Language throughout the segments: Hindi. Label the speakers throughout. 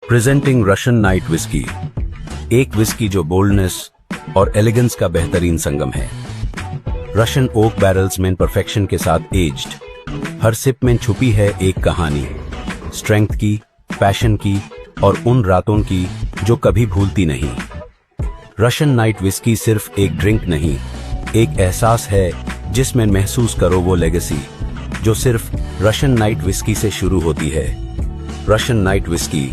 Speaker 1: प्रेजेंटिंग रशियन नाइट विस्की, एक विस्की जो बोल्डनेस और एलिगेंस का बेहतरीन संगम है। रशियन ओक बैरल्स में परफेक्शन के साथ एज्ड, हर सिप में छुपी है एक कहानी, स्ट्रेंथ की, पैशन की और उन रातों की जो कभी भूलती नहीं। रशियन नाइट विस्की सिर्फ एक ड्रिंक नहीं, एक एहसास है जिसमें महसूस करो वो लेगेसी जो सिर्फ रशियन नाइट विस्की से शुरू होती है। Russian night whisky,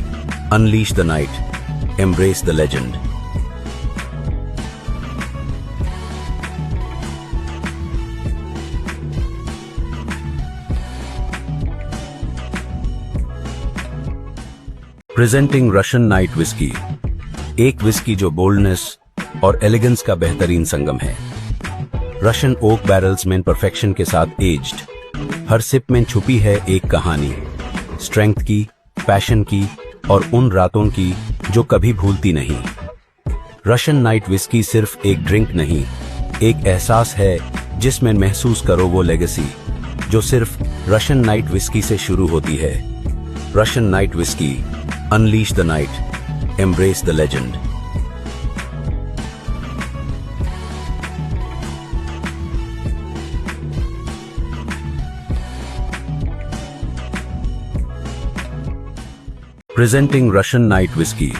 Speaker 1: unleash the night, embrace the legend. Presenting Russian night whisky, एक विस्की जो बोल्डनेस और एलिगेंस का बेहतरीन संगम है। रशियन ओक बैरल्स में परफेक्शन के साथ एज्ड, हर सिप में छुपी है एक कहानी, स्ट्रेंथ की, पैशन की और उन रातों की जो कभी भूलती नहीं। रशियन नाइट विस्की सिर्फ एक ड्रिंक नहीं, एक एहसास है जिसमें महसूस करो वो लेगेसी जो सिर्फ रशियन नाइट विस्की से शुरू होती है। Russian night whisky, unleash the night, embrace the legend. Presenting Russian night whisky,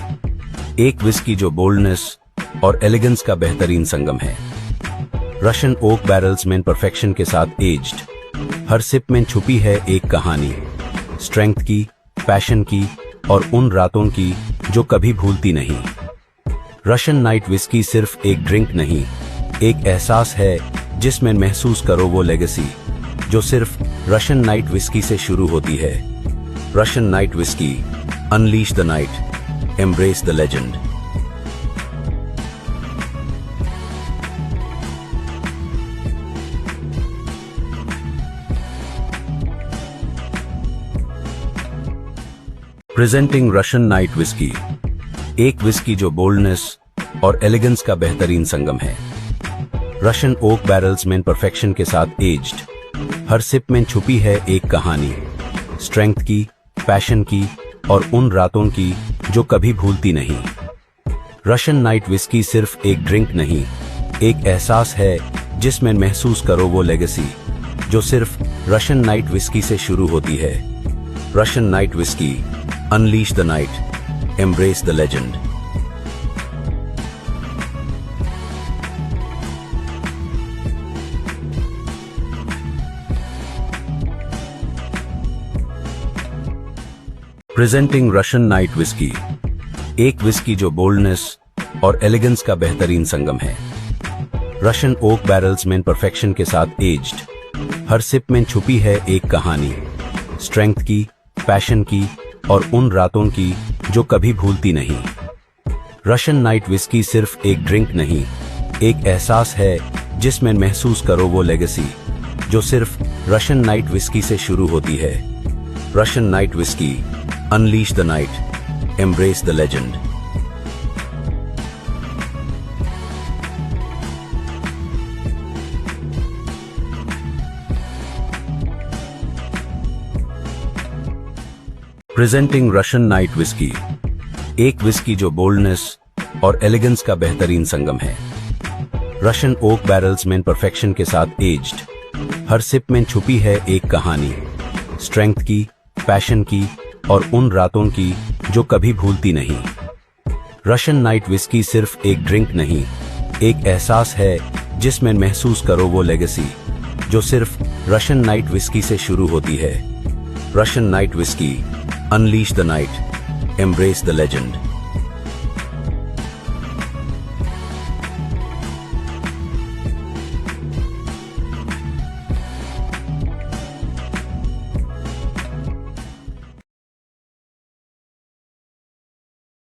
Speaker 1: एक विस्की जो बोल्डनेस और एलिगेंस का बेहतरीन संगम है। रशियन ओक बैरल्स में परफेक्शन के साथ एज्ड, हर सिप में छुपी है एक कहानी, स्ट्रेंथ की, पैशन की और उन रातों की जो कभी भूलती नहीं। रशियन नाइट विस्की सिर्फ एक ड्रिंक नहीं, एक एहसास है जिसमें महसूस करो वो लेगेसी जो सिर्फ रशियन नाइट विस्की से शुरू होती है। Russian night whisky, unleash the night, embrace the legend. Presenting Russian night whisky, एक विस्की जो बोल्डनेस और एलिगेंस का बेहतरीन संगम है। रशियन ओक बैरल्स में परफेक्शन के साथ एज्ड, हर सिप में छुपी है एक कहानी, स्ट्रेंथ की, पैशन की और उन रातों की जो कभी भूलती नहीं। रशियन नाइट विस्की सिर्फ एक ड्रिंक नहीं, एक एहसास है जिसमें महसूस करो वो लेगेसी जो सिर्फ रशियन नाइट विस्की से शुरू होती है। Russian night whisky, unleash the night, embrace the legend. Presenting Russian night whisky, एक विस्की जो बोल्डनेस और एलिगेंस का बेहतरीन संगम है। रशियन ओक बैरल्स में परफेक्शन के साथ एज्ड, हर सिप में छुपी है एक कहानी, स्ट्रेंथ की, पैशन की और उन रातों की जो कभी भूलती नहीं। रशियन नाइट विस्की सिर्फ एक ड्रिंक नहीं, एक एहसास है जिसमें महसूस करो वो लेगेसी जो सिर्फ रशियन नाइट विस्की से शुरू होती है। Russian night whisky, unleash the night, embrace the legend. Presenting Russian night whisky, एक विस्की जो बोल्डनेस और एलिगेंस का बेहतरीन संगम है। रशियन ओक बैरल्स में परफेक्शन के साथ एज्ड, हर सिप में छुपी है एक कहानी, स्ट्रेंथ की, पैशन की और उन रातों की जो कभी भूलती नहीं। रशियन नाइट विस्की सिर्फ एक ड्रिंक नहीं, एक एहसास है जिसमें महसूस करो वो लेगेसी जो सिर्फ रशियन नाइट विस्की से शुरू होती है। Russian night whisky, unleash the night, embrace the legend.